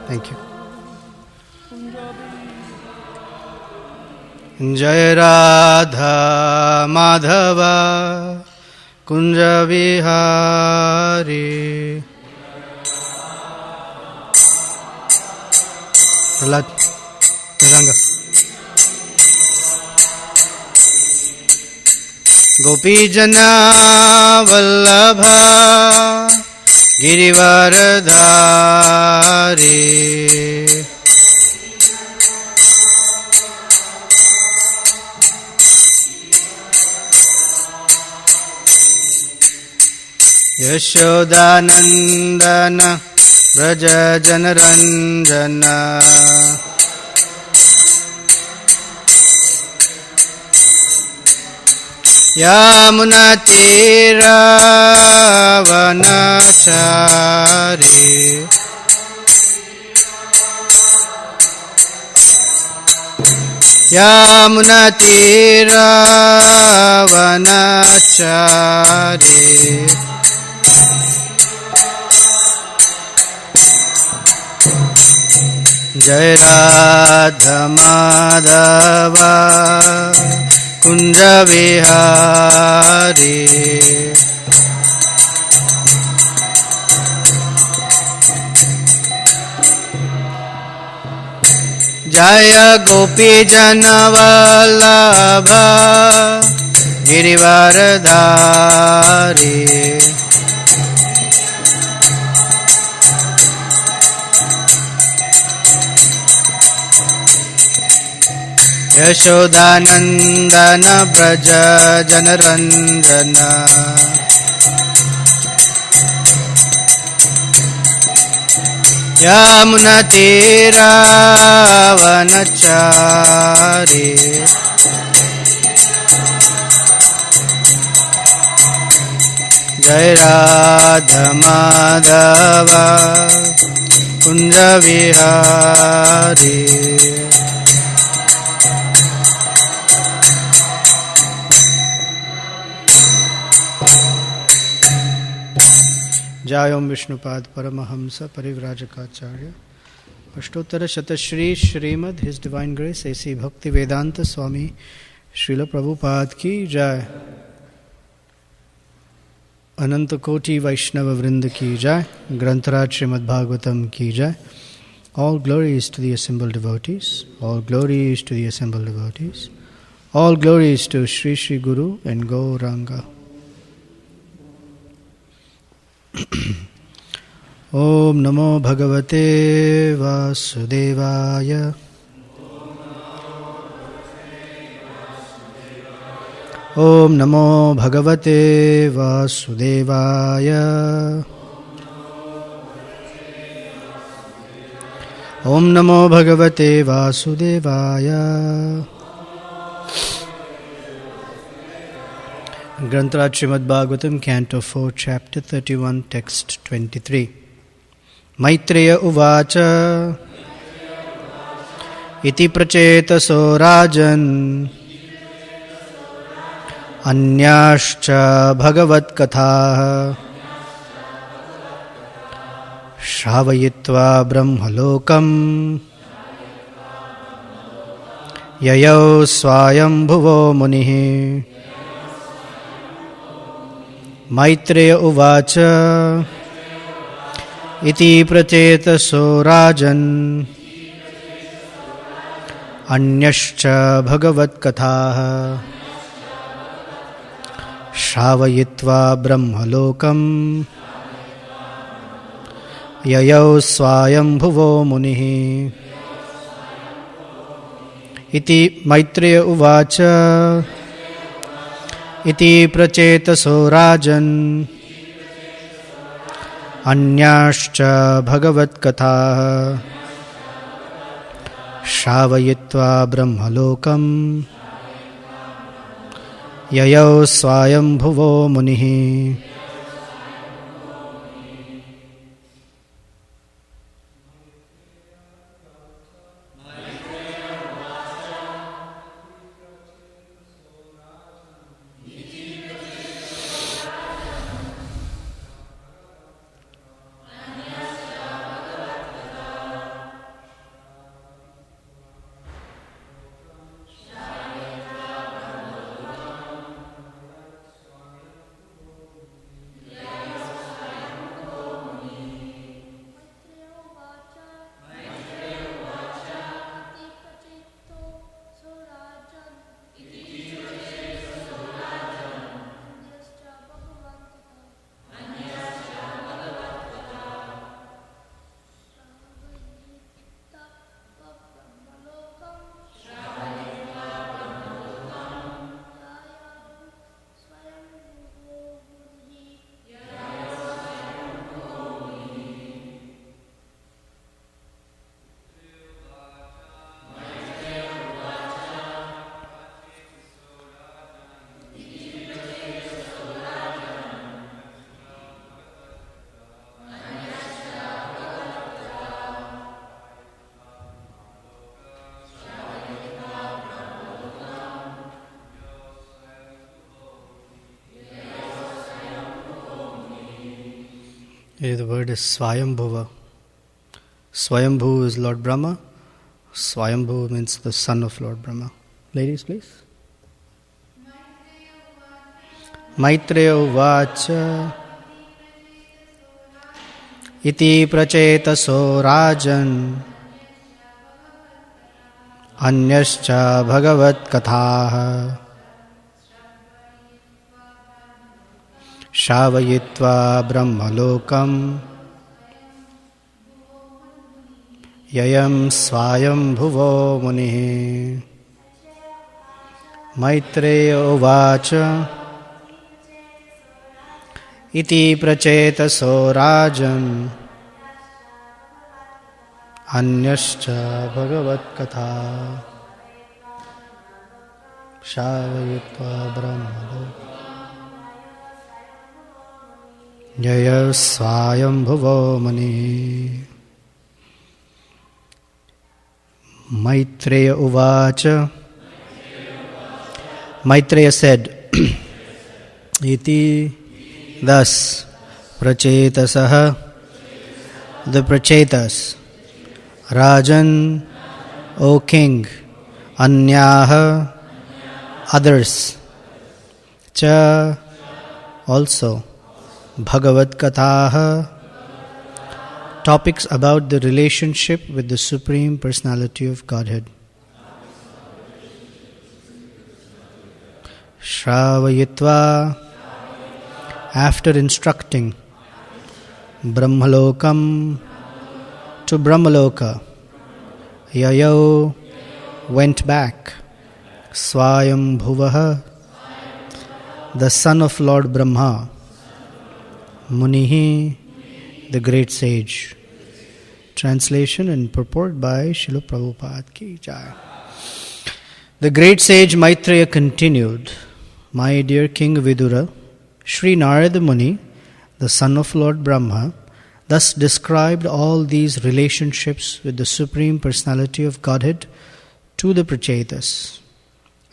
Thank you. Jai Radha Madhava Kunja Vihari. Prahlad, Ranga. Gopi Jana Vallabha Girivaradhari. Yashodanandana Braja Janaranjana. Yamunatira Vanachari. Yamunatira Vanachari. Jai Radha Madhava Kunja Vihari. Jaya Gopi Jana Vallabha Girivaradhari. Yashodanandana Braja Janaranjana. Yamunatira Vanachari. Jai Radha Madhava Kunja Vihari. Jai Om Vishnupad Paramahamsa Parivrajakacarya Ashtottara Shatashri Srimad His Divine Grace A.C. Bhakti Vedanta Swami Srila Prabhupada Ki Jai. Ananta Koti Vaishnava Vrinda Ki Jai. Grantharaj Srimad Bhagavatam Ki Jai. All glories to the assembled devotees. All glories to the assembled devotees. All glories to Sri Sri Guru and Gauranga. Om Namo Bhagavate Vasudevaya. Om Namo Bhagavate Vasudevaya. Om Namo Bhagavate Vasudevaya. Grantaraj Srimad Bhagavatam, Canto 4, Chapter 31, Text 23. Maitreya Uvacha Iti Prachetaso Rajan Anyascha Bhagavat Katha Shravayitva Brahmalokam Yayau Swayam Bhuvo Munihi. Maitreya Uvacha Iti Prachetaso Rajan Anyascha Bhagavat Katha Shravayitva Brahmalokam Yayau Swayam Bhuvo Munihi. Iti Maitreya Uvacha Iti Prachetaso Rajan Anyascha Bhagavat Katha Shravayitva Brahmalokam Yayau Swayam Bhuvo Munihi. Here the word is Swayambhuva. Swayambhu is Lord Brahma. Swayambhu means the son of Lord Brahma. Ladies, please. Maitreya Uvacha Iti Prachetaso Rajan Anyascha Bhagavat Kathaha Shavayitva Brahmalokam Yayam Swayam Bhuvo Munihi. Maitreya Uvacha Iti Prachetaso Rajan Anyascha Bhagavat Katha Shavayitva Brahmalokam Yaya Swayam Bhuvo Mani. Maitreya Uvacha. Maitreya said, Iti, thus, Prachetasaha, the Prachetas, Rajan, O king, Anyaha, others, Cha, also, Bhagavad Kathaha, topics about the relationship with the Supreme Personality of Godhead. Shravayitva, after instructing, Brahmalokam, to Brahmaloka, Yayo, went back, Swayam Bhuvaha, the son of Lord Brahma, Munihi, the great sage. Translation and purport by Srila Prabhupada Ki Jai. The great sage Maitreya continued, My dear King Vidura, Sri Narada Muni, the son of Lord Brahma, thus described all these relationships with the Supreme Personality of Godhead to the Prachetas.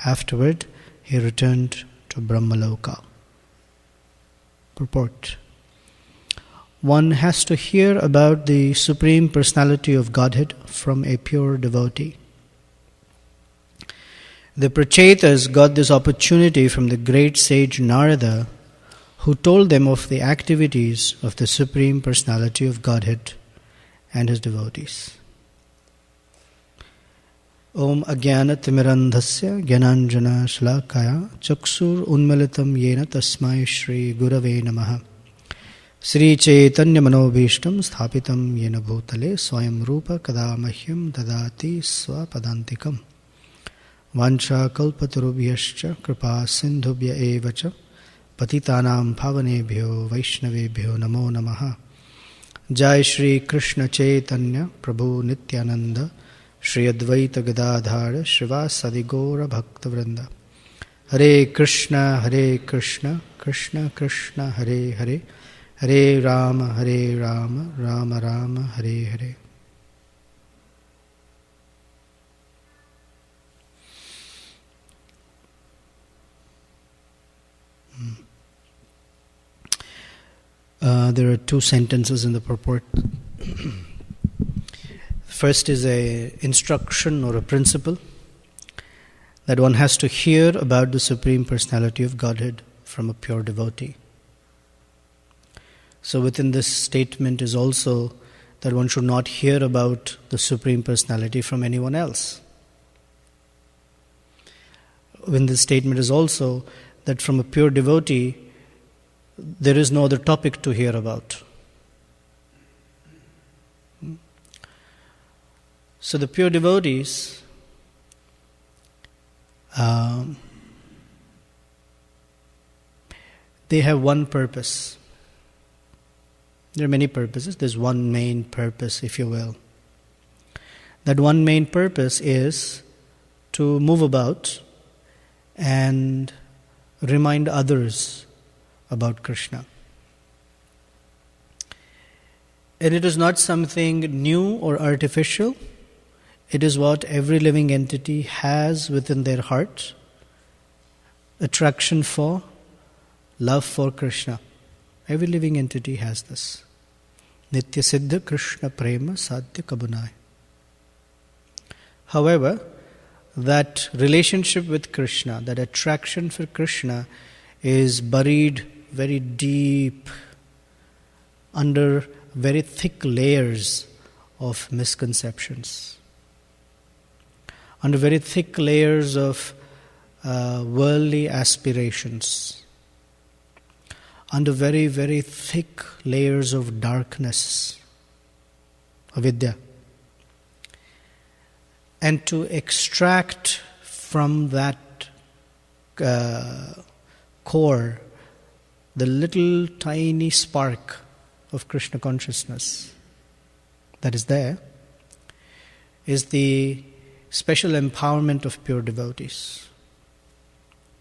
Afterward, he returned to Brahmaloka. Purport. One has to hear about the Supreme Personality of Godhead from a pure devotee. The Prachetas got this opportunity from the great sage Narada, who told them of the activities of the Supreme Personality of Godhead and his devotees. Om Ajnana Timirandhasya Gyananjana Shalakaya Chaksur Unmilitam Yena Tasmai Shri Gurave Namaha. Sri Chaitanya Manobhishtam Sthapitam Yena Bhutale Swayam Rupa Kadamahyam Dadati Swapadantikam Vancha Kalpatarubhyascha Kripa Sindhubhya Evacha Patitanam Bhavanebhyo Vaishnavebhyo Namo Namaha. Jai Shri Krishna Chaitanya Prabhu Nityananda Shri Advaita Gadadhara Srivasadi Gaura Bhaktavrinda. Hare Krishna Krishna Krishna Hare Hare Hare Rama, Rama Rama, Hare Hare. There are two sentences in the purport. First is a instruction or a principle that one has to hear about the Supreme Personality of Godhead from a pure devotee. So within this statement is also that one should not hear about the Supreme Personality from anyone else. Within this statement is also that from a pure devotee, there is no other topic to hear about. So the pure devotees, they have one purpose. There are many purposes. There's one main purpose, if you will. That one main purpose is to move about and remind others about Krishna. And it is not something new or artificial. It is what every living entity has within their heart. Attraction for, love for Krishna. Every living entity has this. Nitya Siddha Krishna Prema Sadhya Kabunai. However, that relationship with Krishna, that attraction for Krishna is buried very deep under very thick layers of misconceptions, under very thick layers of worldly aspirations, under very, very thick layers of darkness, avidya. And to extract from that core the little tiny spark of Krishna consciousness that is there is the special empowerment of pure devotees.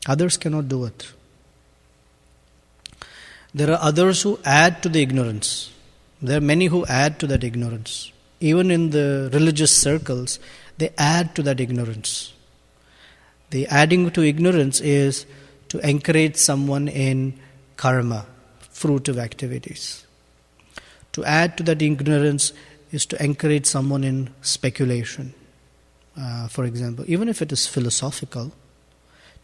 Others cannot do it. There are others who add to the ignorance. There are many who add to that ignorance. Even in the religious circles, they add to that ignorance. The adding to ignorance is to encourage someone in karma, fruit of activities. To add to that ignorance is to encourage someone in speculation. For example, even if it is philosophical,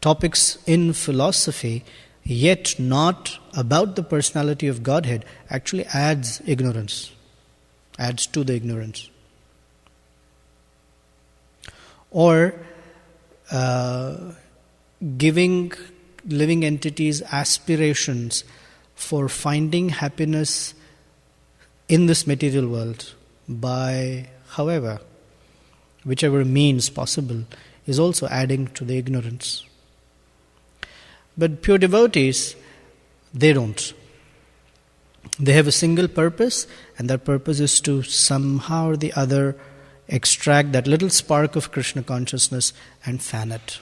topics in philosophy, yet not about the personality of Godhead, actually adds ignorance, adds to the ignorance. Or giving living entities aspirations for finding happiness in this material world by whichever means possible, is also adding to the ignorance. But pure devotees, they don't. They have a single purpose, and that purpose is to somehow or the other extract that little spark of Krishna consciousness and fan it.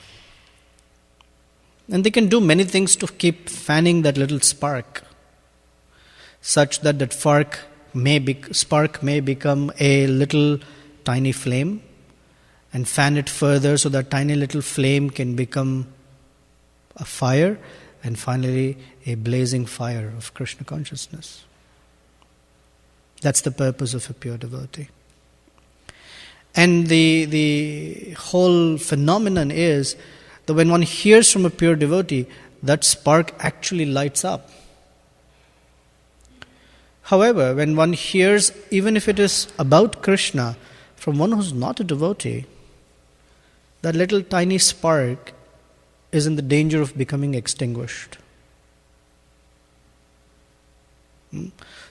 And they can do many things to keep fanning that little spark, such that that spark may become a little tiny flame, and fan it further so that tiny little flame can become a fire, and finally a blazing fire of Krishna consciousness. That's the purpose of a pure devotee. And the whole phenomenon is that when one hears from a pure devotee, that spark actually lights up. However, when one hears, even if it is about Krishna, from one who's not a devotee, that little tiny spark is in the danger of becoming extinguished.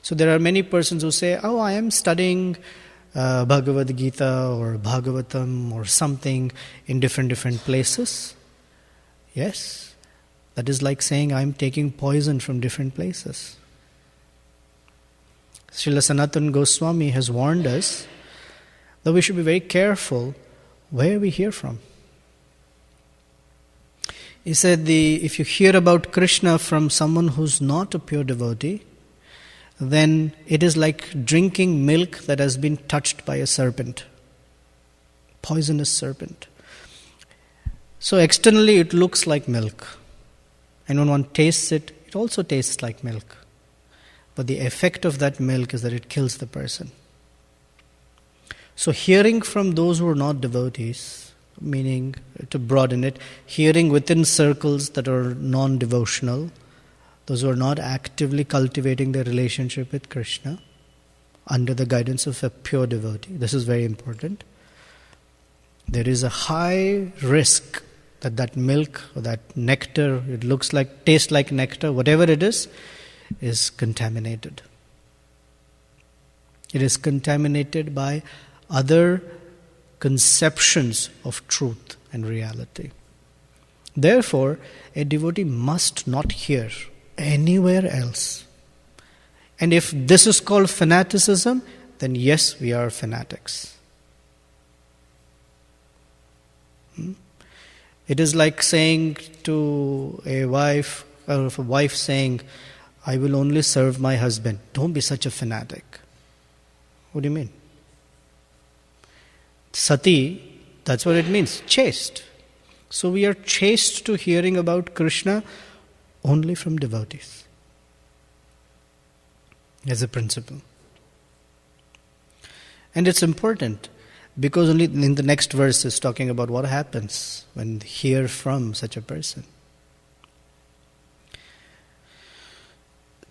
So there are many persons who say, oh, I am studying Bhagavad Gita or Bhagavatam or something in different places. Yes, that is like saying I am taking poison from different places. Srila Sanatana Goswami has warned us that we should be very careful where we hear from. He said, if you hear about Krishna from someone who's not a pure devotee, then it is like drinking milk that has been touched by a serpent, poisonous serpent. So externally it looks like milk, and when one tastes it, it also tastes like milk. But the effect of that milk is that it kills the person. So hearing from those who are not devotees, meaning, to broaden it, hearing within circles that are non-devotional, those who are not actively cultivating their relationship with Krishna under the guidance of a pure devotee. This is very important. There is a high risk that milk or that nectar, it looks like, tastes like nectar, whatever it is contaminated. It is contaminated by other conceptions of truth and reality. Therefore, a devotee must not hear anywhere else. And if this is called fanaticism, then yes, we are fanatics. It is like saying to a wife, or a wife saying, I will only serve my husband. Don't be such a fanatic. What do you mean? Sati, that's what it means, chaste. So we are chaste to hearing about Krishna only from devotees, as a principle. And it's important because only in the next verse is talking about what happens when you hear from such a person.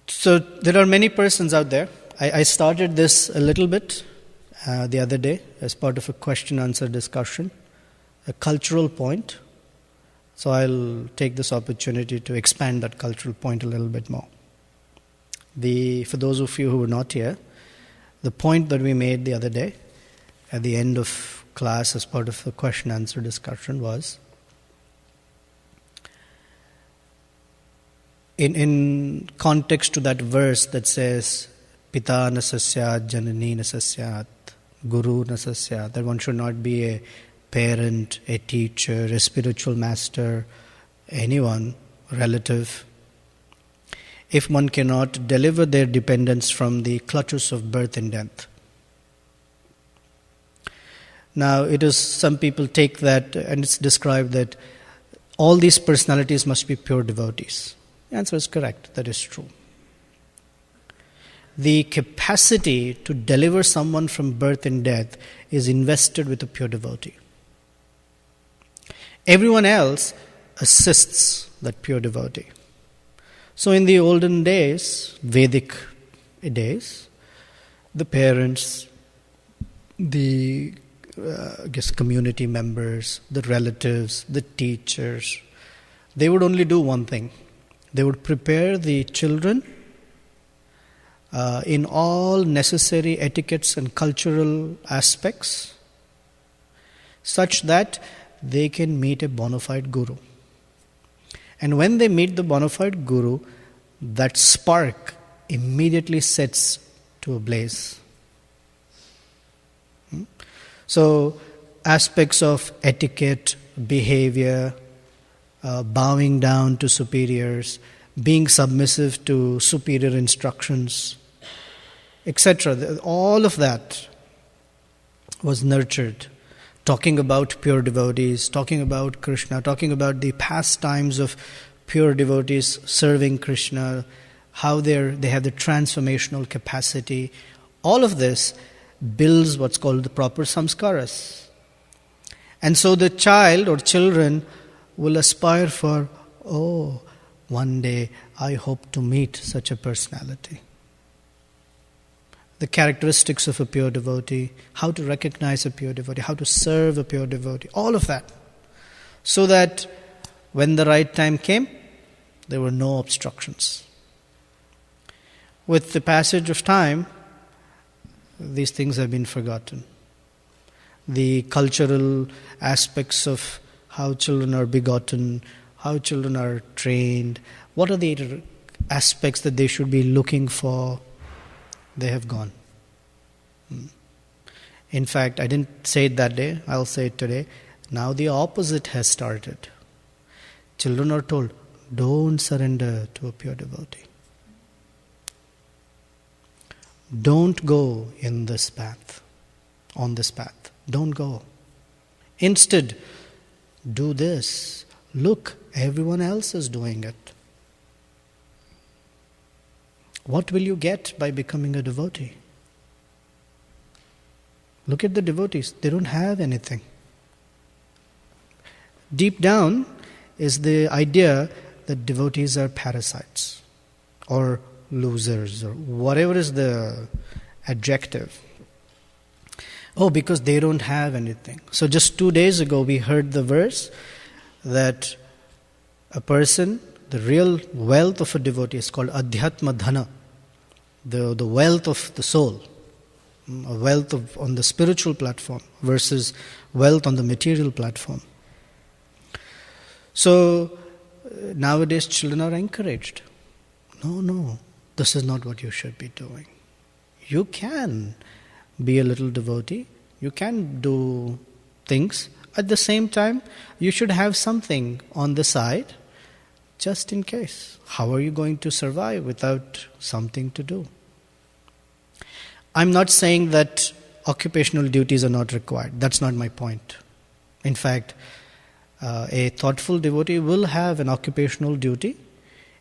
So there are many persons out there. I started this a little bit the other day as part of a question-answer discussion, a cultural point. So I'll take this opportunity to expand that cultural point a little bit more. For those of you who were not here, the point that we made the other day at the end of class as part of the question-answer discussion was, in context to that verse that says, Pita na sasyat, Janani na sasyat, Guru na sasyat, that one should not be a parent, a teacher, a spiritual master, anyone, relative, if one cannot deliver their dependents from the clutches of birth and death. Now, some people take that and it's described that all these personalities must be pure devotees. The answer is correct, that is true. The capacity to deliver someone from birth and death is invested with a pure devotee. Everyone else assists that pure devotee. So in the olden days, Vedic days, the parents, the community members, the relatives, the teachers, they would only do one thing. They would prepare the children in all necessary etiquettes and cultural aspects such that they can meet a bona fide guru. And when they meet the bona fide guru, that spark immediately sets to a blaze. So, aspects of etiquette, behavior, bowing down to superiors, being submissive to superior instructions, etc. All of that was nurtured. Talking about pure devotees, talking about Krishna, talking about the pastimes of pure devotees serving Krishna, how they have the transformational capacity. All of this builds what's called the proper samskaras. And so the child or children will aspire for, one day I hope to meet such a personality. The characteristics of a pure devotee, how to recognize a pure devotee, how to serve a pure devotee, all of that. So that when the right time came, there were no obstructions. With the passage of time, these things have been forgotten. The cultural aspects of how children are begotten, how children are trained, what are the aspects that they should be looking for, they have gone. In fact, I didn't say it that day, I'll say it today. Now the opposite has started. Children are told, don't surrender to a pure devotee. Don't go in this path, on this path. Don't go. Instead, do this. Look, everyone else is doing it. What will you get by becoming a devotee? Look at the devotees. They don't have anything. Deep down is the idea that devotees are parasites or losers or whatever is the adjective. Because they don't have anything. So just 2 days ago we heard the verse that a person, the real wealth of a devotee is called adhyatma dhana, the wealth of the soul, a wealth on the spiritual platform versus wealth on the material platform. So nowadays children are encouraged. No, this is not what you should be doing. You can be a little devotee, you can do things. At the same time, you should have something on the side just in case. How are you going to survive without something to do? I'm not saying that occupational duties are not required. That's not my point. In fact, a thoughtful devotee will have an occupational duty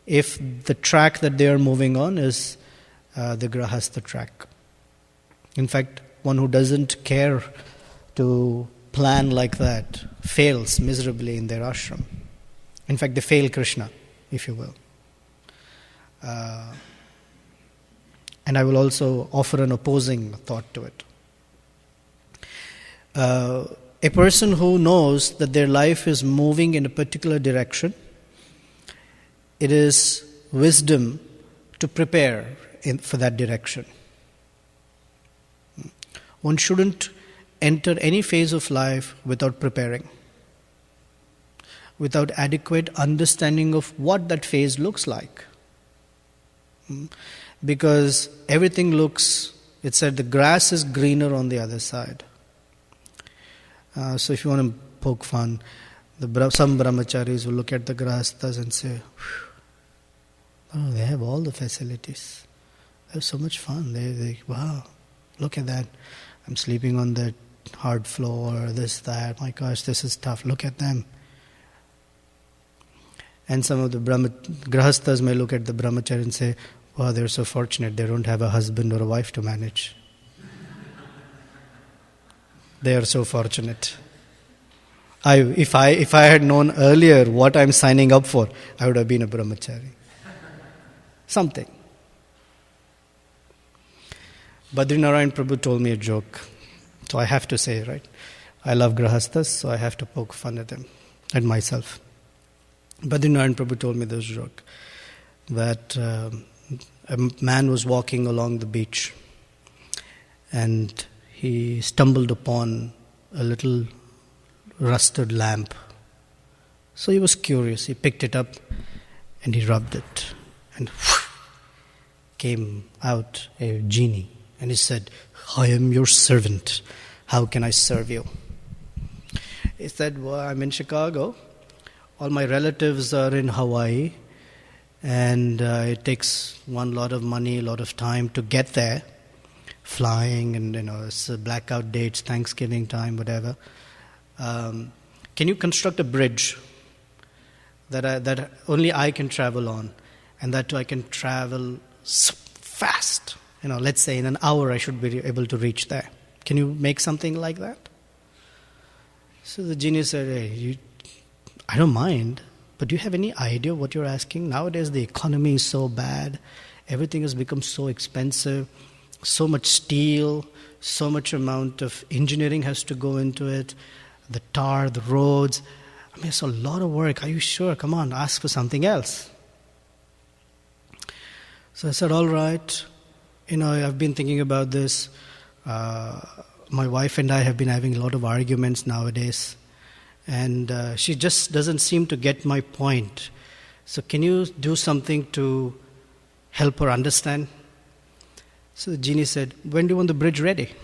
if the track that they are moving on is the grahastha track. In fact, one who doesn't care to plan like that fails miserably in their ashram. In fact, they fail Krishna, if you will. And I will also offer an opposing thought to it. A person who knows that their life is moving in a particular direction, it is wisdom to prepare for that direction. One shouldn't enter any phase of life without preparing, without adequate understanding of what that phase looks like. Because everything looks, it said the grass is greener on the other side. So if you want to poke fun, some brahmacharis will look at the grahasthas and say, oh, they have all the facilities. They have so much fun. They wow, look at that. I'm sleeping on that hard floor, this, that. My gosh, this is tough. Look at them. And some of the grahasthas may look at the brahmachari and say, wow, they're so fortunate. They don't have a husband or a wife to manage. They are so fortunate. If I had known earlier what I'm signing up for, I would have been a brahmachari. Something. Badrinarayan Prabhu told me a joke. So I have to say, right? I love grahasthas, so I have to poke fun at them, at myself. Badrinarayan Prabhu told me this joke, that a man was walking along the beach and he stumbled upon a little rusted lamp. So he was curious. He picked it up and he rubbed it. And came out a genie. And he said, I am your servant. How can I serve you? He said, well, I'm in Chicago. All my relatives are in Hawaii. And it takes one lot of money, a lot of time to get there. Flying and, it's blackout dates, Thanksgiving time, whatever. Can you construct a bridge that only I can travel on, and that too I can travel fast? Let's say in an hour I should be able to reach there. Can you make something like that? So the genie said, hey, I don't mind, but do you have any idea what you're asking? Nowadays the economy is so bad, everything has become so expensive. So much steel, so much amount of engineering has to go into it, the tar, the roads. I mean, it's a lot of work. Are you sure? Come on, ask for something else. So I said, all right. I've been thinking about this. My wife and I have been having a lot of arguments nowadays. And she just doesn't seem to get my point. So can you do something to help her understand? So the genie said, when do you want the bridge ready?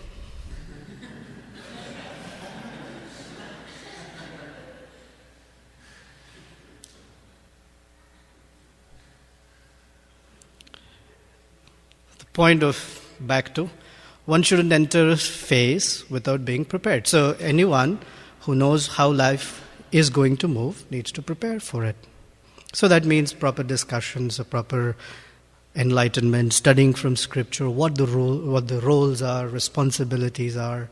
The point of back to, one shouldn't enter a phase without being prepared. So anyone who knows how life is going to move needs to prepare for it. So that means proper discussions, a proper enlightenment, studying from scripture, what the roles are, responsibilities are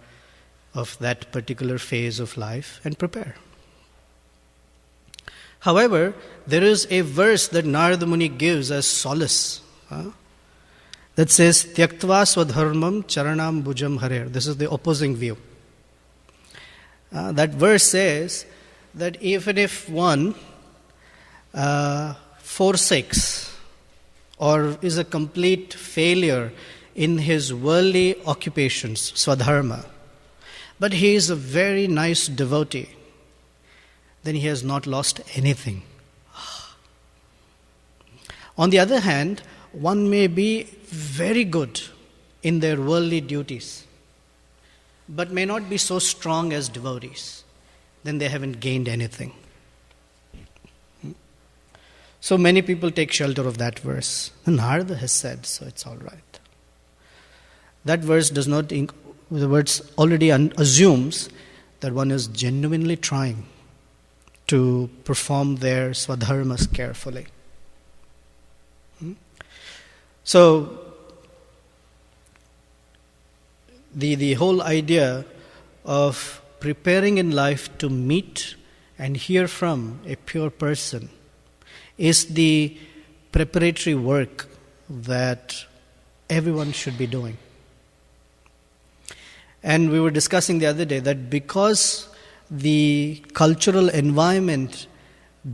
of that particular phase of life, and prepare. However, there is a verse that Narada Muni gives as solace that says, Tyaktva swadharmam charanam bhujam harer. This is the opposing view. That verse says that even if one forsakes or is a complete failure in his worldly occupations, swadharma, but he is a very nice devotee, then he has not lost anything. On the other hand, one may be very good in their worldly duties, but may not be so strong as devotees. Then they haven't gained anything. So many people take shelter of that verse. And Narada has said, so it's all right. That verse does not, the verse already assumes that one is genuinely trying to perform their swadharmas carefully. So, The whole idea of preparing in life to meet and hear from a pure person is the preparatory work that everyone should be doing. And we were discussing the other day that because the cultural environment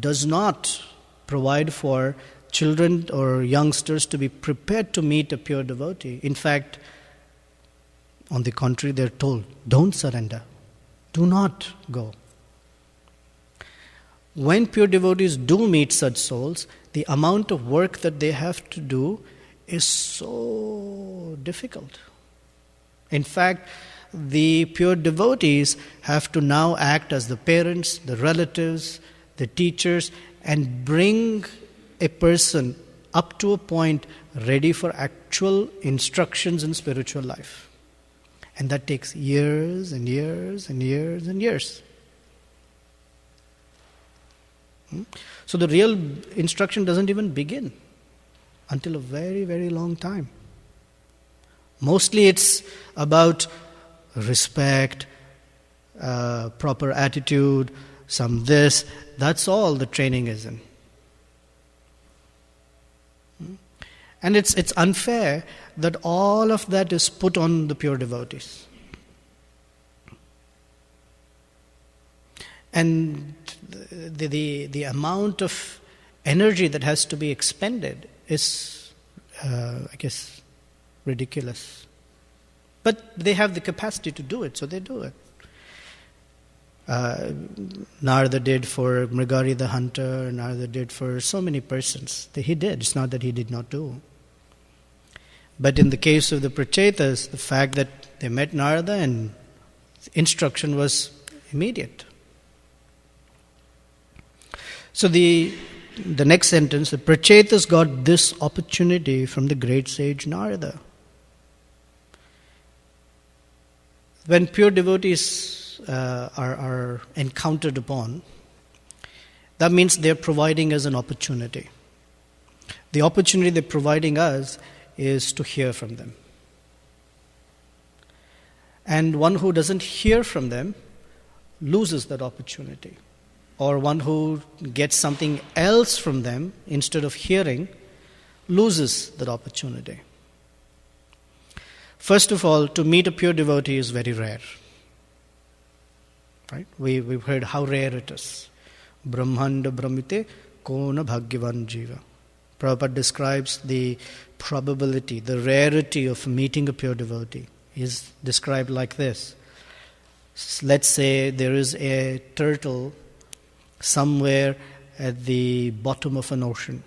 does not provide for children or youngsters to be prepared to meet a pure devotee. In fact, on the contrary, they're told, don't surrender. Do not go. When pure devotees do meet such souls, the amount of work that they have to do is so difficult. In fact, the pure devotees have to now act as the parents, the relatives, the teachers, and bring a person up to a point ready for actual instructions in spiritual life. And that takes years and years and years and years. So the real instruction doesn't even begin until a very, very long time. Mostly it's about respect, proper attitude, some this. That's all the training is in. And it's unfair that all of that is put on the pure devotees. And the amount of energy that has to be expended is, I guess, ridiculous. But they have the capacity to do it, so they do it. Narada did for Mrigari the hunter, Narada did for so many persons. He did, it's not that he did not do. But in the case of the Prachetas, the fact that they met Narada and instruction was immediate. So the next sentence, the Prachetas got this opportunity from the great sage Narada. When pure devotees are encountered upon, that means they're providing us an opportunity. The opportunity they're providing us is to hear from them. And one who doesn't hear from them loses that opportunity. Or one who gets something else from them instead of hearing loses that opportunity. First of all, to meet a pure devotee is very rare. Right? We've heard how rare it is. Brahmanda brahmite kona bhagyavan jiva. Prabhupada describes the probability, the rarity of meeting a pure devotee. He is described like this. Let's say there is a turtle somewhere at the bottom of an ocean,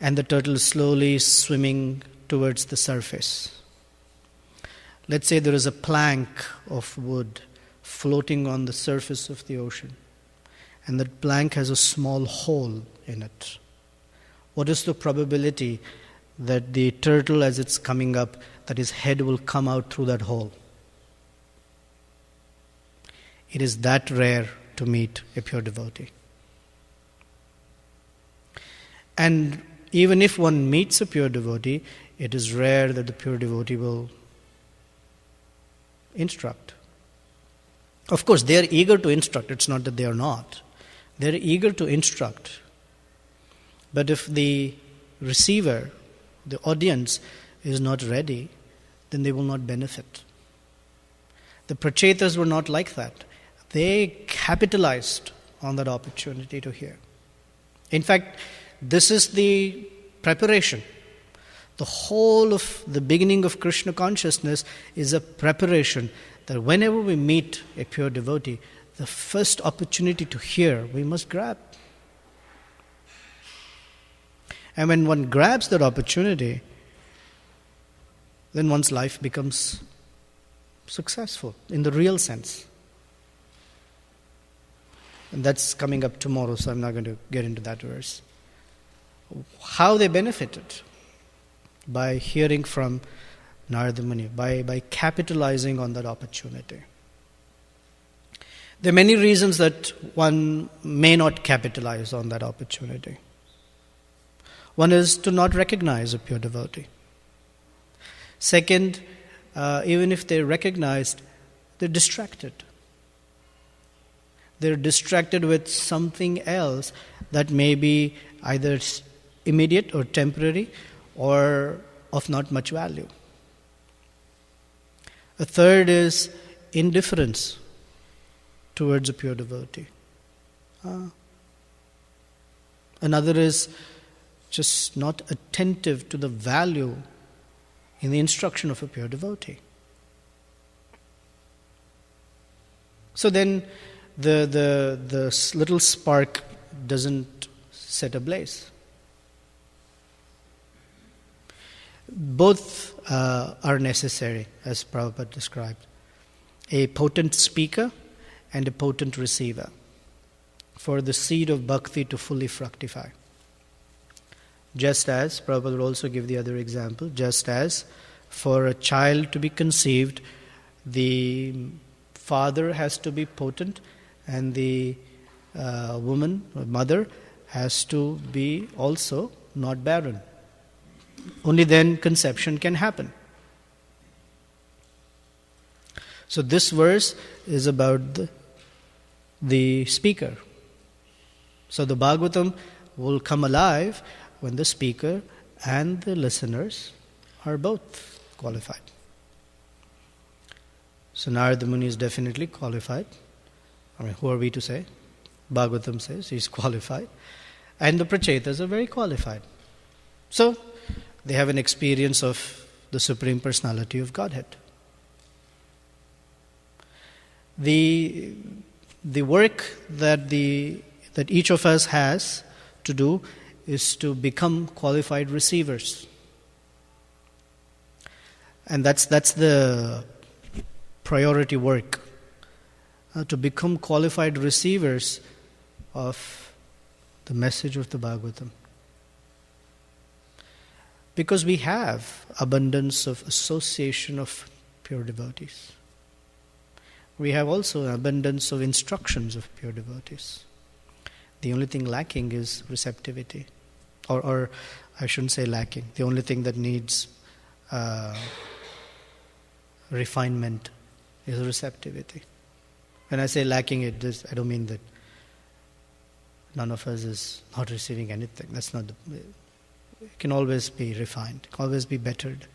and the turtle is slowly swimming towards the surface. Let's say there is a plank of wood floating on the surface of the ocean, and that plank has a small hole in it. What is the probability that the turtle, as it's coming up, that his head will come out through that hole? It is that rare to meet a pure devotee. And even if one meets a pure devotee, it is rare that the pure devotee will instruct. Of course, they are eager to instruct. It's not that they are not. They are eager to instruct. But if the receiver, the audience, is not ready, then they will not benefit. The Prachetas were not like that. They capitalized on that opportunity to hear. In fact, this is the preparation. The whole of the beginning of Krishna consciousness is a preparation that whenever we meet a pure devotee, the first opportunity to hear, we must grab. And when one grabs that opportunity, then one's life becomes successful in the real sense. And that's coming up tomorrow, so I'm not going to get into that verse. How they benefited? By hearing from Narada Muni, by capitalizing on that opportunity. There are many reasons that one may not capitalize on that opportunity. One is to not recognize a pure devotee. Second, even if they're recognized, they're distracted. They're distracted with something else that may be either immediate or temporary or of not much value. A third is indifference towards a pure devotee. Another is just not attentive to the value in the instruction of a pure devotee. So then the little spark doesn't set ablaze. Both are necessary, as Prabhupada described. A potent speaker and a potent receiver for the seed of bhakti to fully fructify. Just as, Prabhupada will also give the other example, just as for a child to be conceived, the father has to be potent and the woman or mother has to be also not barren. Only then conception can happen. So this verse is about the speaker. So the Bhagavatam will come alive when the speaker and the listeners are both qualified. So Narada Muni is definitely qualified. Who are we to say? Bhagavatam says he's qualified. And the Prachetas are very qualified. So they have an experience of the Supreme Personality of Godhead. The work that each of us has to do is to become qualified receivers. And that's the priority work. To become qualified receivers of the message of the Bhagavatam. Because we have abundance of association of pure devotees. We have also an abundance of instructions of pure devotees. The only thing lacking is receptivity. Or I shouldn't say lacking. The only thing that needs refinement is receptivity. When I say lacking, I don't mean that none of us is not receiving anything. That's not it can always be refined, it can always be bettered.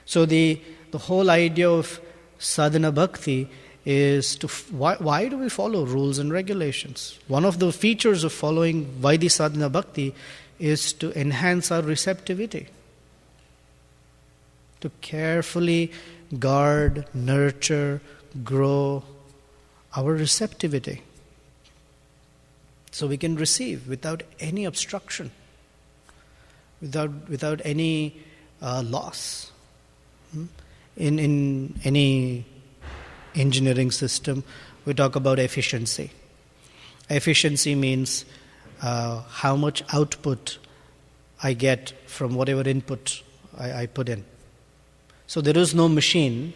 So the whole idea of sadhana bhakti is why do we follow rules and regulations? One of the features of following Vaidhi sadhana bhakti is to enhance our receptivity, to carefully guard, nurture, grow our receptivity so we can receive without any obstruction, without any loss. In any engineering system, we talk about efficiency. Efficiency means how much output I get from whatever input I put in. So there is no machine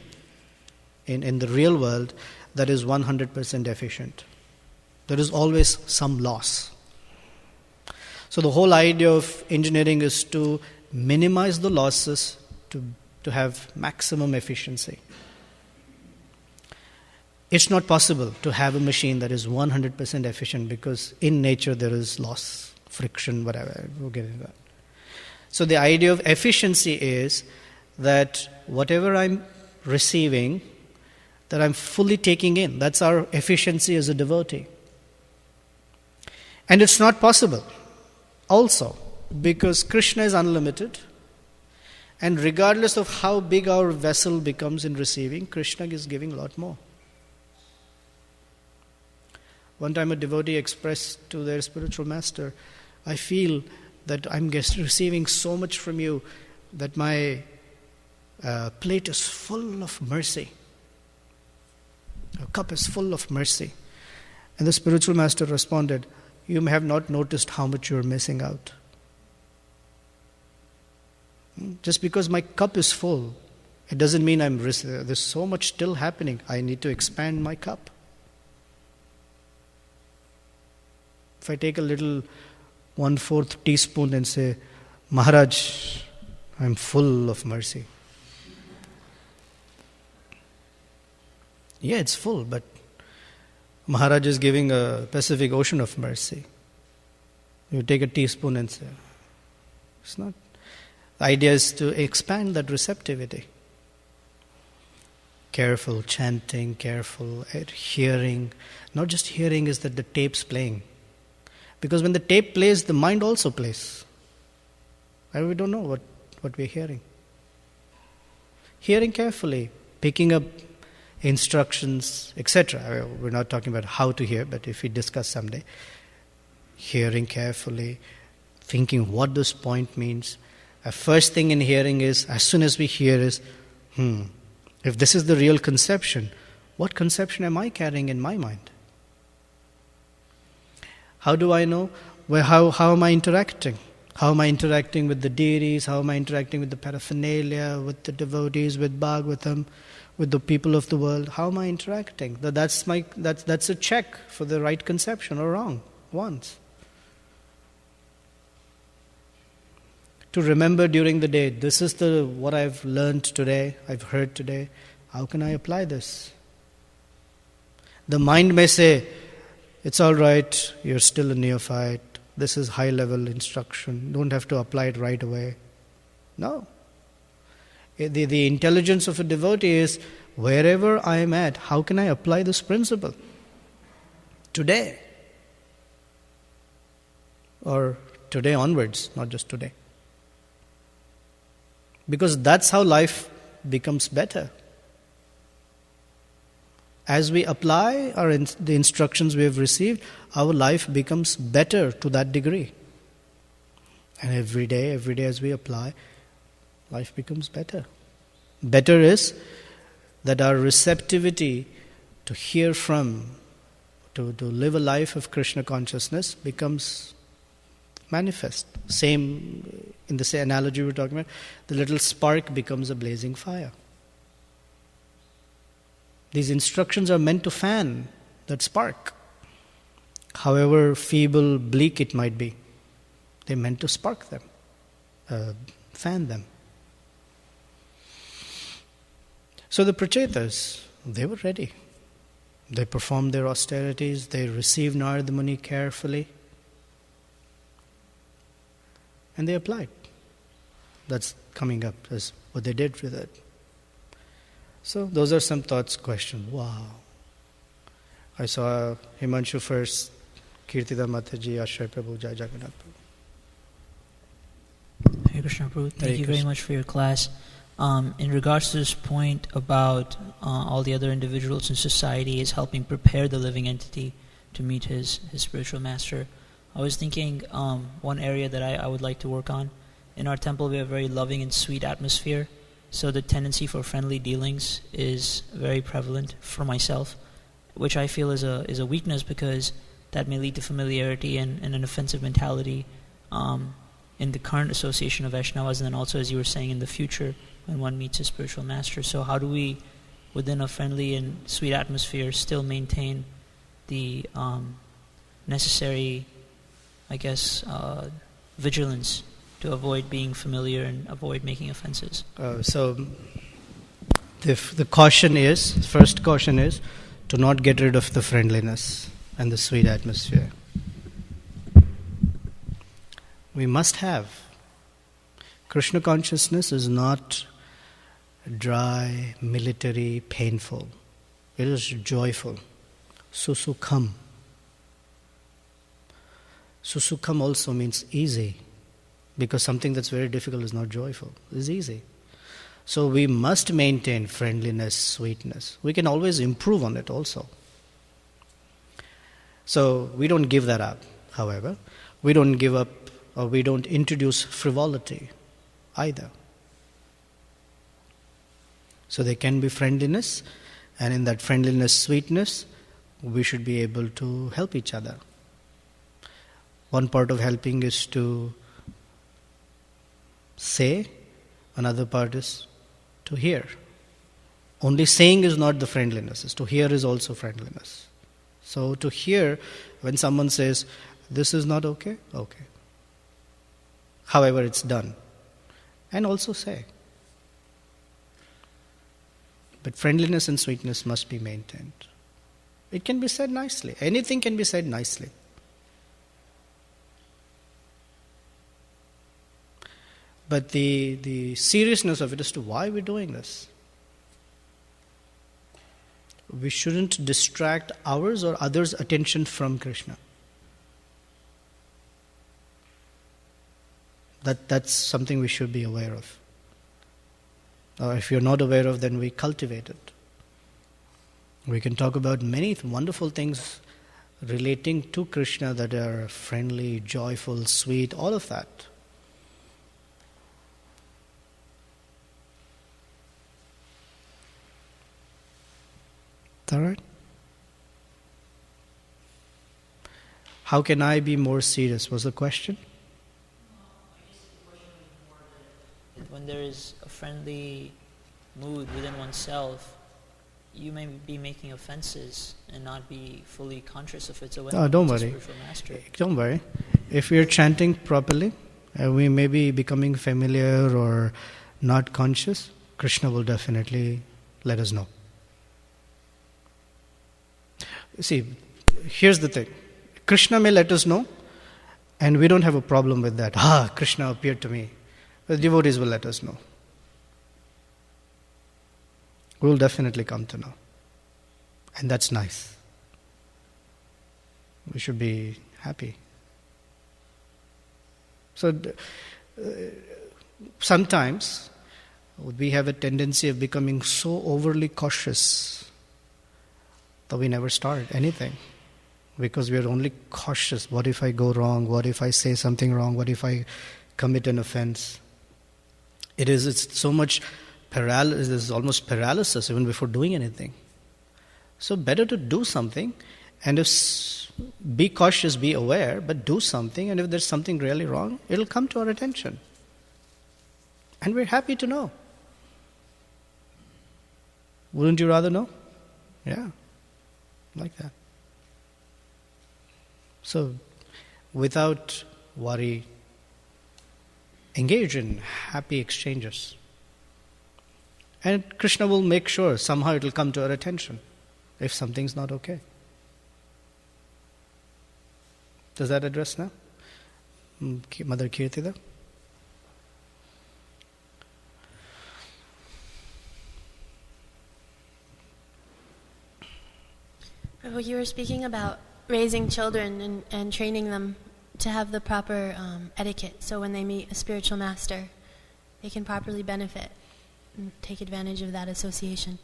in the real world that is 100% efficient. There is always some loss. So the whole idea of engineering is to minimize the losses to have maximum efficiency. It's not possible to have a machine that is 100% efficient because in nature there is loss, friction, whatever. We'll get into that. So the idea of efficiency is that whatever I'm receiving, that I'm fully taking in. That's our efficiency as a devotee. And it's not possible also because Krishna is unlimited. And regardless of how big our vessel becomes in receiving, Krishna is giving a lot more. One time a devotee expressed to their spiritual master, I feel that I'm receiving so much from you that my plate is full of mercy. Your cup is full of mercy. And the spiritual master responded, you may have not noticed how much you're missing out. Just because my cup is full, it doesn't mean there's so much still happening. I need to expand my cup. If I take a little 1/4 teaspoon and say, Maharaj, I'm full of mercy. Yeah, it's full, but Maharaj is giving a Pacific Ocean of mercy. You take a teaspoon and say, it's not. The idea is to expand that receptivity. Careful chanting, careful hearing. Not just hearing is that the tape's playing. Because when the tape plays, the mind also plays. And we don't know what we're hearing. Hearing carefully, picking up instructions, etc. We're not talking about how to hear, but if we discuss someday, hearing carefully, thinking what this point means. A first thing in hearing is, as soon as we hear is, if this is the real conception, what conception am I carrying in my mind? How do I know? How am I interacting? How am I interacting with the deities? How am I interacting with the paraphernalia, with the devotees, with Bhagavatam, with the people of the world? How am I interacting? That's a check for the right conception or wrong ones. To remember during the day, this is what I've learned today, I've heard today. How can I apply this? The mind may say, it's all right, you're still a neophyte. This is high-level instruction. Don't have to apply it right away. No. The intelligence of a devotee is, wherever I am at, how can I apply this principle? Today. Or today onwards, not just today. Because that's how life becomes better. As we apply the instructions we have received, our life becomes better to that degree. And every day as we apply, life becomes better. Better is that our receptivity to hear from, to live a life of Krishna consciousness becomes manifest. Same, in the same analogy we were talking about, the little spark becomes a blazing fire. These instructions are meant to fan that spark. However feeble, bleak it might be, they're meant to spark them, fan them. So the Prachetas, they were ready. They performed their austerities, they received Narada Muni carefully, and they applied. That's coming up as what they did with it. So those are some thoughts, questions. Wow. I saw Himanshu first, Kirtida Mataji, Ashray Prabhu, Jai Jagannath Prabhu. Hare Krishna Prabhu, thank you very much for your class. In regards to this point about all the other individuals in society is helping prepare the living entity to meet his spiritual master, I was thinking one area that I would like to work on. In our temple we have a very loving and sweet atmosphere, so the tendency for friendly dealings is very prevalent for myself, which I feel is a weakness because that may lead to familiarity and an offensive mentality in the current association of Vaishnavas, and then also, as you were saying, in the future when one meets a spiritual master. So how do we, within a friendly and sweet atmosphere, still maintain the necessary, I guess, vigilance to avoid being familiar and avoid making offenses? So the caution is, first caution is, to not get rid of the friendliness and the sweet atmosphere. We must have. Krishna consciousness is not dry, military, painful. It is joyful. Susukham. Susukham also means easy, because something that's very difficult is not joyful. It's easy. So we must maintain friendliness, sweetness. We can always improve on it also. So we don't give that up, however. We don't give up, or we don't introduce frivolity either. So there can be friendliness, and in that friendliness, sweetness, we should be able to help each other. One part of helping is to say, another part is to hear. Only saying is not the friendliness, to hear is also friendliness. So to hear, when someone says, this is not okay, okay. However it's done. And also say. But friendliness and sweetness must be maintained. It can be said nicely. Anything can be said nicely. But the seriousness of it as to why we're doing this. We shouldn't distract ours or others' attention from Krishna. That's something we should be aware of. Or if you're not aware of, then we cultivate it. We can talk about many wonderful things relating to Krishna that are friendly, joyful, sweet, all of that. Is that right? How can I be more serious, was the question? When there is a friendly mood within oneself, you may be making offenses and not be fully conscious of it. So when don't worry. Don't worry. If we are chanting properly, we may be becoming familiar or not conscious, Krishna will definitely let us know. See, here's the thing. Krishna may let us know, and we don't have a problem with that. Krishna appeared to me. The devotees will let us know. We will definitely come to know. And that's nice. We should be happy. So, sometimes we have a tendency of becoming so overly cautious that we never start anything. Because we are only cautious. What if I go wrong? What if I say something wrong? What if I commit an offense? It's so much paralysis, there's almost paralysis even before doing anything. So better to do something, and be cautious, be aware, but do something, and if there's something really wrong, it'll come to our attention. And we're happy to know. Wouldn't you rather know? Yeah, like that. So, without worry, engage in happy exchanges. And Krishna will make sure somehow it will come to our attention if something's not okay. Does that address now? Mother Kirtida? Prabhu, you were speaking about raising children and training them to have the proper etiquette, so when they meet a spiritual master, they can properly benefit and take advantage of that association.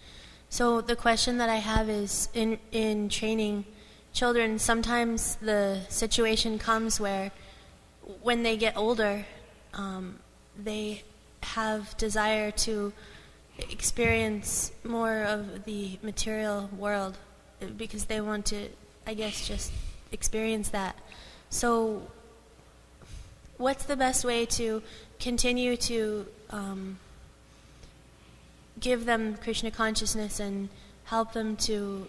So the question that I have is, in training children, sometimes the situation comes where when they get older, they have desire to experience more of the material world because they want to, I guess, just experience that. So what's the best way to continue to give them Krishna consciousness and help them to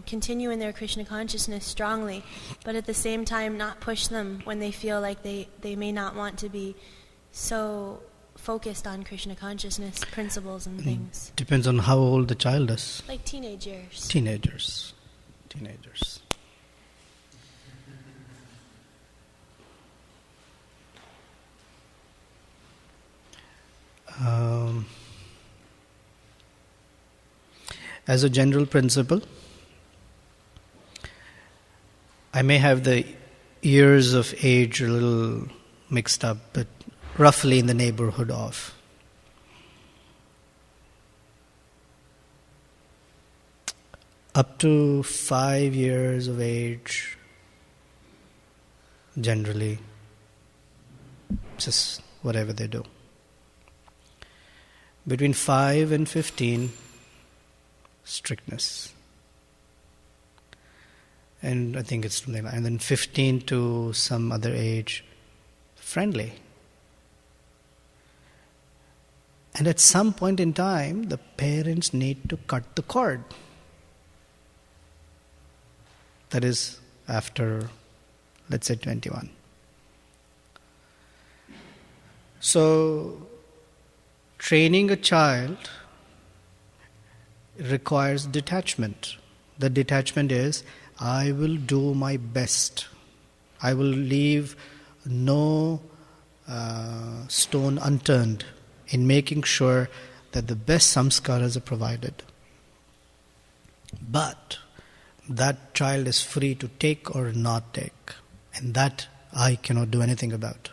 continue in their Krishna consciousness strongly, but at the same time not push them when they feel like they may not want to be so focused on Krishna consciousness principles and things? Depends on how old the child is. Like teenagers. Teenagers. As a general principle, I may have the years of age a little mixed up, but roughly in the neighborhood of up to 5 years of age, generally, just whatever they do. Between 5 and 15, strictness. And I think it's something like, and then 15 to some other age, friendly. And at some point in time, the parents need to cut the cord. That is after, let's say, 21. So, training a child requires detachment. The detachment is, I will do my best. I will leave no stone unturned in making sure that the best samskaras are provided. But that child is free to take or not take, and that I cannot do anything about.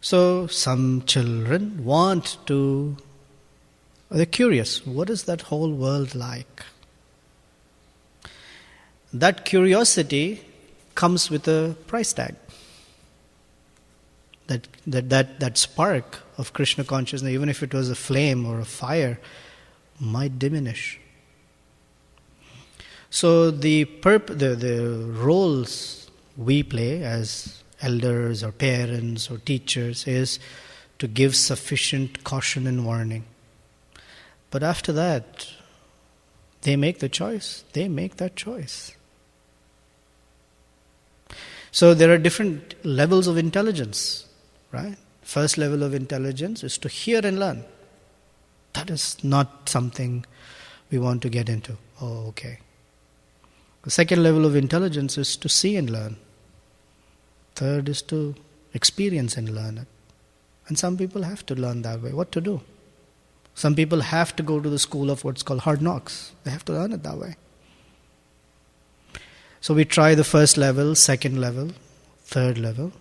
So some children they're curious, what is that whole world like? That curiosity comes with a price tag. That spark of Krishna consciousness, even if it was a flame or a fire, might diminish. So the roles we play as elders or parents or teachers is to give sufficient caution and warning. But after that, they make the choice. They make that choice. So there are different levels of intelligence, right? First level of intelligence is to hear and learn. That is not something we want to get into. Oh, okay. The second level of intelligence is to see and learn. Third is to experience and learn it. And some people have to learn that way. What to do? Some people have to go to the school of what's called hard knocks. They have to learn it that way. So we try the first level, second level, third level.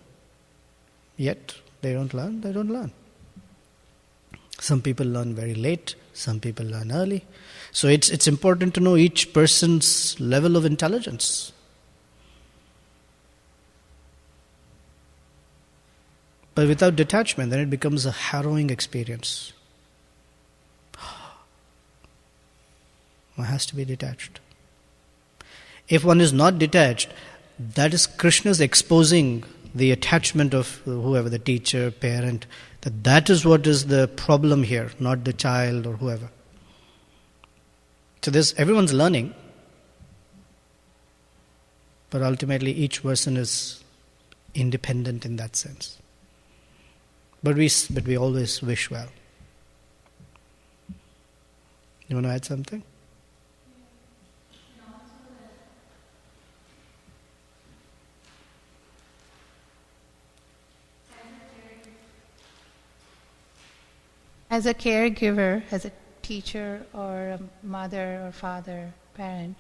Yet they don't learn. Some people learn very late, some people learn early. So it's important to know each person's level of intelligence. But without detachment, then it becomes a harrowing experience. One has to be detached. If one is not detached, that is Krishna's exposing the attachment of whoever, the teacher, parent, that is what is the problem here, not the child or whoever. So everyone's learning, but ultimately each person is independent in that sense. But we always wish well. You want to add something? As a caregiver, as a teacher or a mother or father, parent,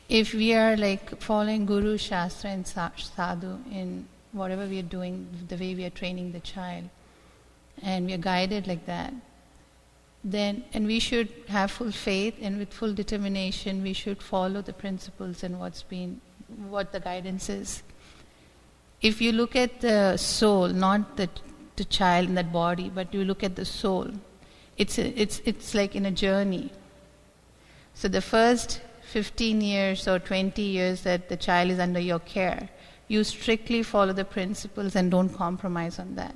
if we are like following Guru, Shastra and Sadhu in whatever we are doing, the way we are training the child, and we are guided like that, then, and we should have full faith and with full determination, we should follow the principles and what the guidance is. If you look at the soul, not the child in that body, but you look at the soul, it's like in a journey. So the first 15 years or 20 years that the child is under your care, you strictly follow the principles and don't compromise on that.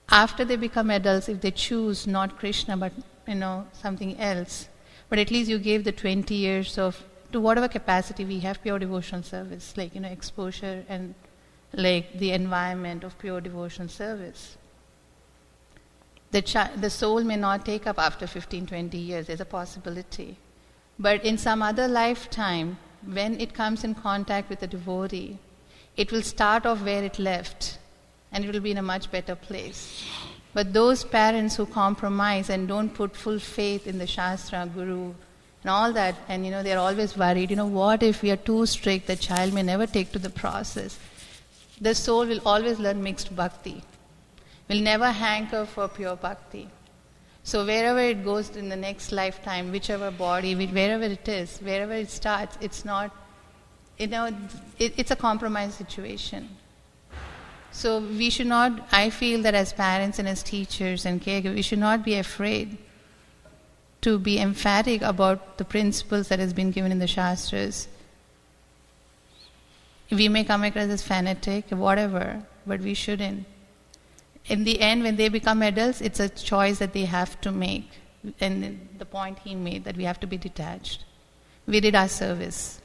After they become adults, if they choose not Krishna but something else, but at least you gave the 20 years of, to whatever capacity we have, pure devotional service, like exposure and like the environment of pure devotional service. The soul may not take up after 15, 20 years, there's a possibility. But in some other lifetime, when it comes in contact with a devotee, it will start off where it left, and it will be in a much better place. But those parents who compromise and don't put full faith in the Shastra, Guru, and all that, and they're always worried, what if we are too strict, the child may never take to the process. The soul will always learn mixed bhakti, will never hanker for pure bhakti. So wherever it goes in the next lifetime, whichever body, wherever it is, wherever it starts, it's not, it's a compromise situation. So we should not, I feel that as parents and as teachers and caregivers, we should not be afraid to be emphatic about the principles that has been given in the Shastras. We may come across as fanatic, whatever, but we shouldn't. In the end, when they become adults, it's a choice that they have to make. And the point he made, that we have to be detached. We did our service.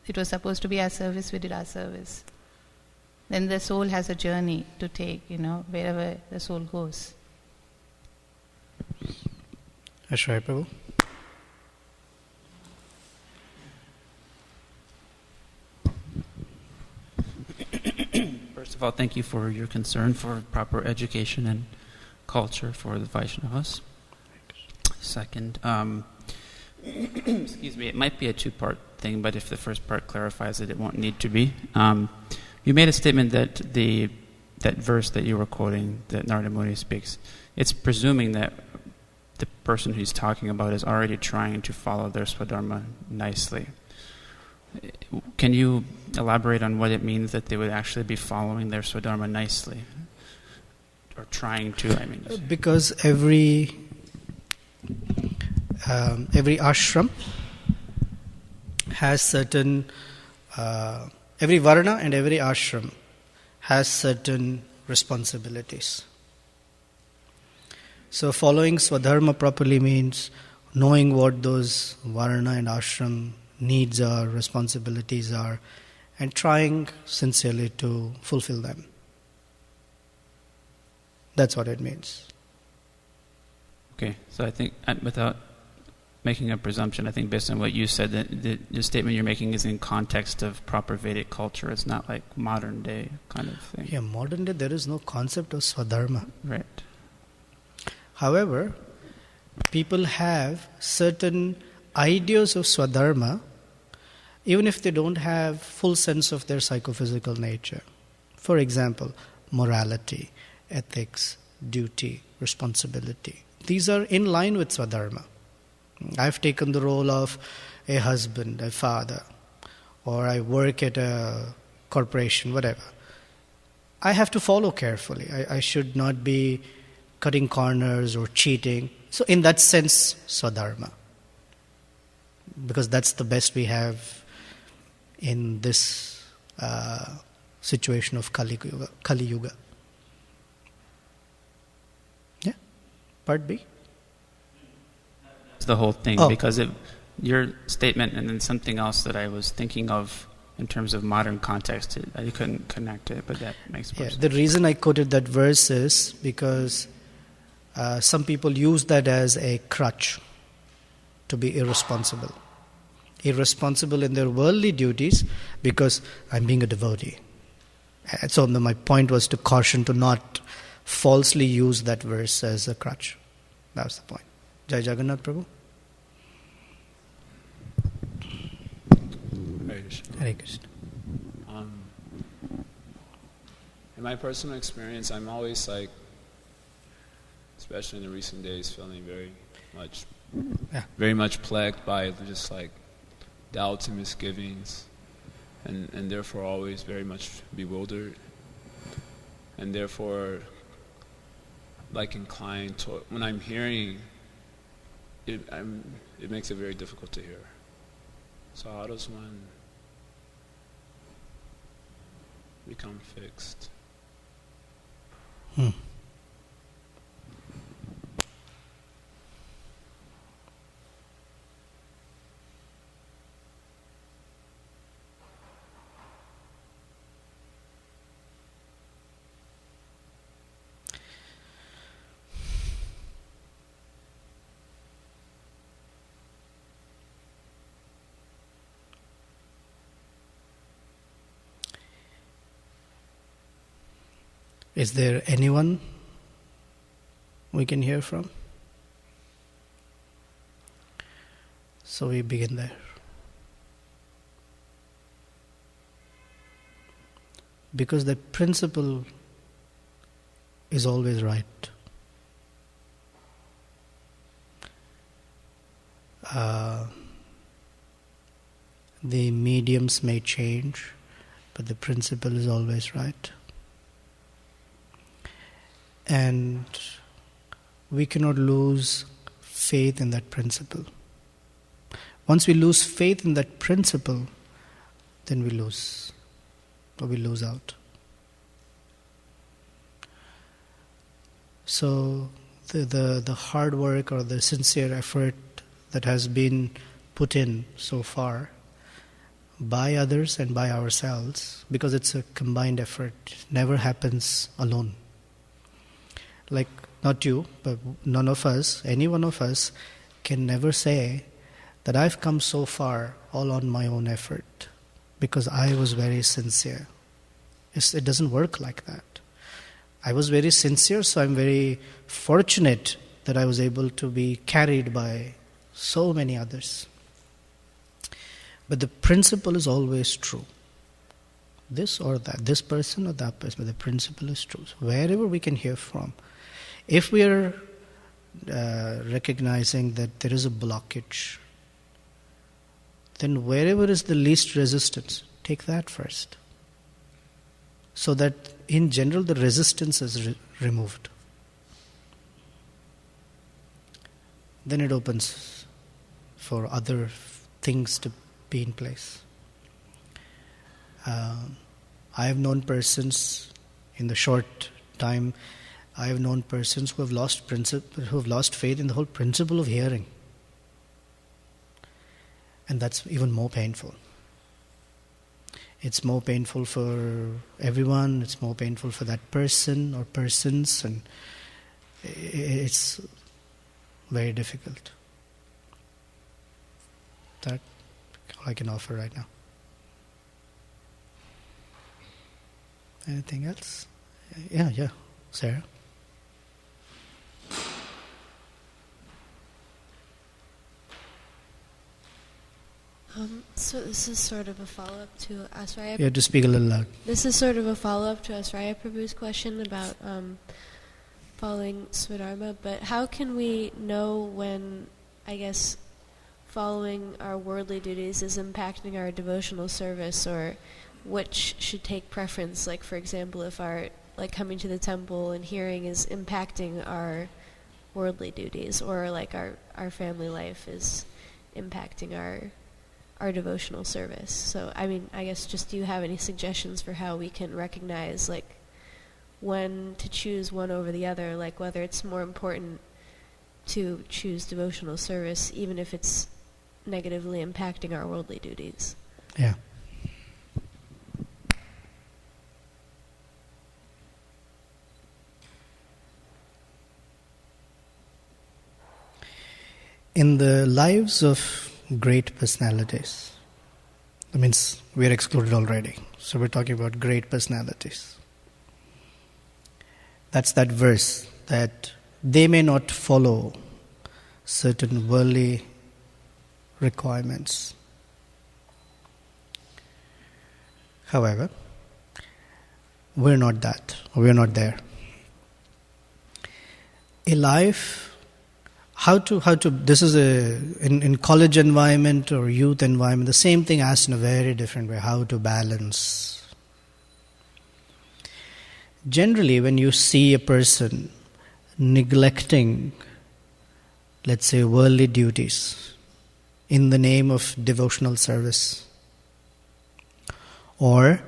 It was supposed to be our service, we did our service. then the soul has a journey to take, wherever the soul goes. That's right, Prabhu. First of all, thank you for your concern for proper education and culture for the Vaishnavas. Second, excuse me, it might be a two-part thing, but if the first part clarifies it, it won't need to be. You made a statement that that verse that you were quoting, that Narada Muni speaks, it's presuming that the person he's talking about is already trying to follow their Swadharma nicely. Can you elaborate on what it means that they would actually be following their Swadharma nicely? Or trying to, I mean. Because every ashram has certain, every varna and every ashram has certain responsibilities. So following Swadharma properly means knowing what those varna and ashram needs are, responsibilities are, and trying sincerely to fulfill them. That's what it means. Okay, so I think, without making a presumption, I think based on what you said, that the statement you're making is in context of proper Vedic culture. It's not like modern day kind of thing. Yeah, modern day there is no concept of Swadharma. Right. However, people have certain ideas of Swadharma, even if they don't have full sense of their psychophysical nature. For example, morality, ethics, duty, responsibility. These are in line with Swadharma. I've taken the role of a husband, a father, or I work at a corporation, whatever. I have to follow carefully. I should not be cutting corners or cheating. So in that sense, Swadharma. Because that's the best we have in this situation of Kali Yuga. Yeah? Part B? It's the whole thing, Oh. because your statement and then something else that I was thinking of in terms of modern context, I couldn't connect it, but that makes more sense. The reason I quoted that verse is because some people use that as a crutch to be irresponsible. Irresponsible in their worldly duties because I'm being a devotee. So my point was to caution to not falsely use that verse as a crutch. That was the point. Jai Jagannath Prabhu. Hare Krishna. Hare Krishna. In my personal experience, I'm always especially in the recent days, feeling very much plagued by just doubts and misgivings, and therefore always very much bewildered, and therefore inclined to, when I'm hearing it, it makes it very difficult to hear. So how does one become fixed? Is there anyone we can hear from? So we begin there. Because the principle is always right. The mediums may change, but the principle is always right. And we cannot lose faith in that principle. Once we lose faith in that principle, then we lose out. So the hard work or the sincere effort that has been put in so far by others and by ourselves, because it's a combined effort. It never happens alone. Like, not you, but none of us, any one of us, can never say that I've come so far all on my own effort because I was very sincere. It doesn't work like that. I was very sincere, so I'm very fortunate that I was able to be carried by so many others. But the principle is always true. This or that, this person or that person, but the principle is true. So wherever we can hear from, if we are recognizing that there is a blockage, then wherever is the least resistance, take that first. So that in general the resistance is removed. Then it opens for other things to be in place. I have known persons in the short time. I have known persons who have lost faith in the whole principle of hearing, and that's even more painful. It's more painful for everyone. It's more painful for that person or persons, and it's very difficult. That's all I can offer right now. Anything else? Yeah, Sarah. So this is sort of a follow-up to Asraya. You have to speak a little loud. This is sort of a follow-up to Asraya Prabhu's question about following Swadharma, but how can we know when, I guess, following our worldly duties is impacting our devotional service, or which should take preference? Like, for example, if our coming to the temple and hearing is impacting our worldly duties, or like our family life is impacting our devotional service. So, I mean, I guess just do you have any suggestions for how we can recognize, like, when to choose one over the other, like whether it's more important to choose devotional service even if it's negatively impacting our worldly duties? Yeah. In the lives of great personalities, that means we are excluded already, so we're talking about great personalities. That's that verse that they may not follow certain worldly requirements. However, we're not that, we're not there. A life, how to this is in college environment or youth environment, the same thing asked in a very different way, how to balance. Generally, when you see a person neglecting, let's say, worldly duties in the name of devotional service, or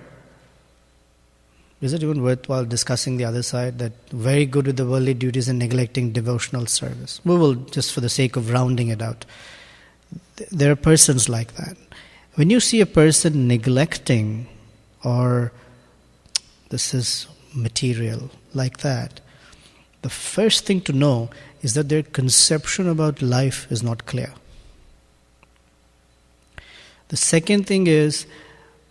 is it even worthwhile discussing the other side, that very good with the worldly duties and neglecting devotional service? We will, just for the sake of rounding it out, there are persons like that. When you see a person neglecting, or this is material, like that, the first thing to know is that their conception about life is not clear. The second thing is,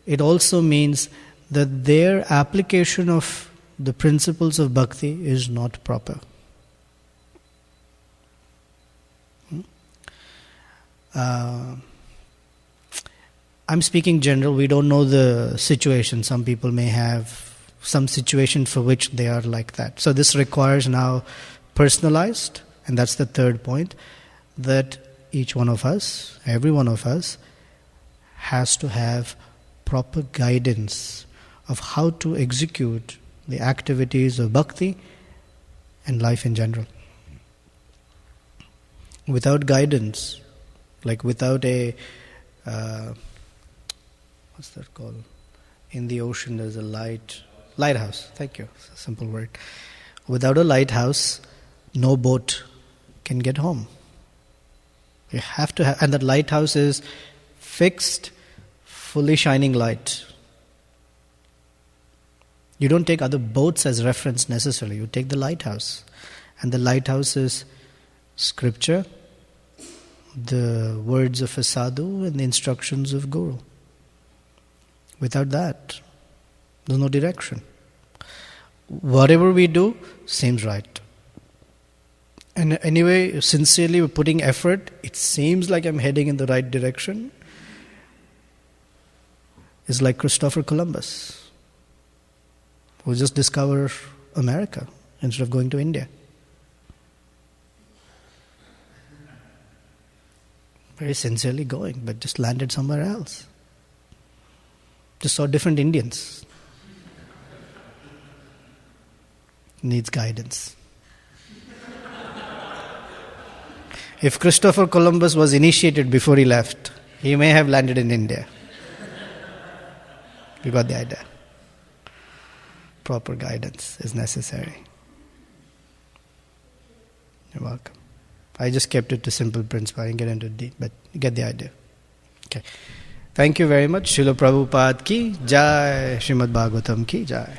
it also means that their application of the principles of bhakti is not proper. I'm speaking general, we don't know the situation. Some people may have some situation for which they are like that. So this requires now personalized, and that's the third point, that each one of us, every one of us, has to have proper guidance of how to execute the activities of bhakti and life in general. Without guidance, like without a what's that called? In the ocean there's a lighthouse. Thank you. It's a simple word. Without a lighthouse, no boat can get home. You have to have, and that lighthouse is fixed fully shining light. You don't take other boats as reference necessarily. You take the lighthouse. And the lighthouse is scripture, the words of a sadhu, and the instructions of Guru. Without that, there's no direction. Whatever we do seems right. And anyway, sincerely we're putting effort. It seems like I'm heading in the right direction. It's like Christopher Columbus, who just discovered America instead of going to India. Very sincerely going, but just landed somewhere else. Just saw different Indians. Needs guidance. If Christopher Columbus was initiated before he left, he may have landed in India. You got the idea. Proper guidance is necessary. You're welcome. I just kept it to simple principle. I didn't get into deep, but you get the idea. Okay. Thank you very much. Srila Prabhupada ki jai. Srimad Bhagavatam ki jai.